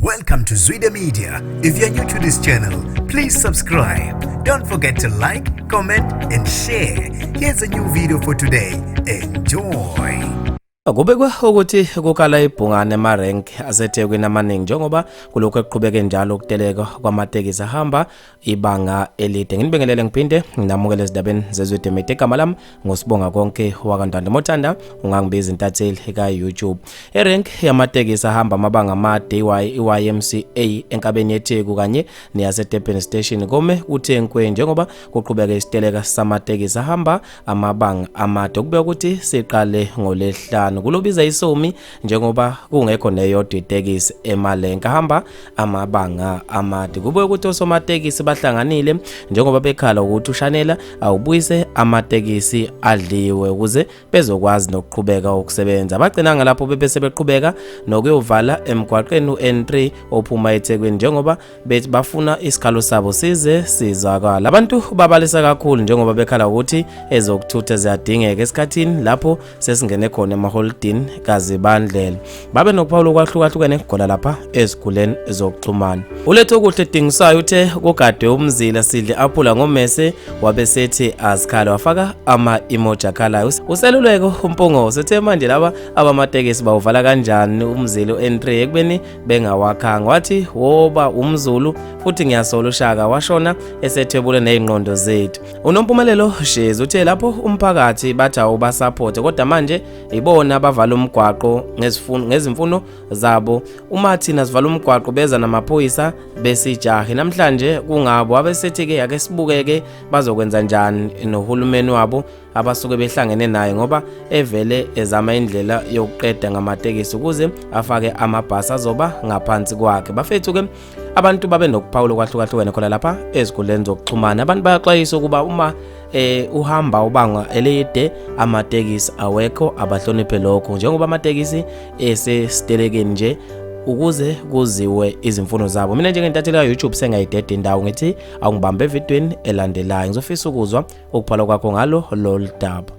Welcome to Zwida Media. If you're new to this channel, please subscribe. Don't forget to like, comment and share. Here's a new video for today. Enjoy. Kubekwa ukuthi kukala ibhungane emarenk aseThekwini amaningi njengoba kulokho eqhubeke njalo ukuteleka kwamatekisi ahamba ibanga elide. Nginibingelele ngiphinde nginamukele ezindabeni zezwide media. Igama lami ngosibonga konke wakantande Mothanda, ungangibiza intatheli eka YouTube. Erenk yamatekisi ahamba amabanga amade iYMCA enkabeni yeTheku kanye neyaseDurban Station kome kuthenkwe njengoba kuqhubeka isiteleka samatekisi ahamba amabanga amade. Kubekwa ukuthi siqale ngoLwesihlanu kulobiza isomi njengoba kungekho neyodwa itekisi eMalenka hamba amabanga amade. Kube ukuthi osomatekisi bahlanganile njengoba bekhala ukuthi uShanela awubuyise amatekisi adliwe ukuze bezokwazi nokuqhubeka ukusebenza. Bagcina ngalapho bebese beqhubeka nokuyovala emgwaqeni uN3 ophuma eThekwini njengoba bethi bafuna isikhalo sabo size sizakala. Abantu babalisa kakhulu njengoba bekhala ukuthi ezokuthutha ziyadingeka esikhathini lapho sesingene khona emaholidini kaZibandlela. Babe nokuphawula kwahlukahlukene khona lapha eziguleni zokuxhumana. Uletho kuhle dingisayo uthe kugade umzila sidle aphula ngomese wabesethi azikhala wafaka ama-emoji akhalayo. Useluleko uMpongozi uthe manje laba abamatekisi bawuvala kanjani umzila uN3 ekubeni bengawakhanga. Wathi woba umZulu futhi ngiyasola uShaka washona esethebule nezingqondo zethu. Unompumelelo Shezi uthe lapho umphakathi bathi awubasupport kodwa manje ibona abavala umgwaqo ngezimfuno zabo. Uma thina sivala umgwaqo beza namaphoyisa besijahe namhlanje kungabo abesethi-ke ake sibukeke bazokwenza njani nohulumeni wabo abasuke behlangene naye ngoba evele ezama indlela yokuqeda ngamatekisi ukuze afake amabhasi azoba ngaphansi kwakhe. Bafethu-ke abantu babe nokuphawula kwahlukahlukene khona lapha eziguleni zokuxhumana. Abantu bayaxwayisa ukuba uma uhamba ubanga elide amatekisi awekho abahloniphe lokho njengoba amatekisi esesitelekeni nje ukuze kuziwe izimfuno zabo. Mina njengentatheli kaYouTube sengayidede indawo ngithi awungibambe evidweni elandelayo. Ngizofisa ukuzwa ukuphala kwakho ngalo lolu daba.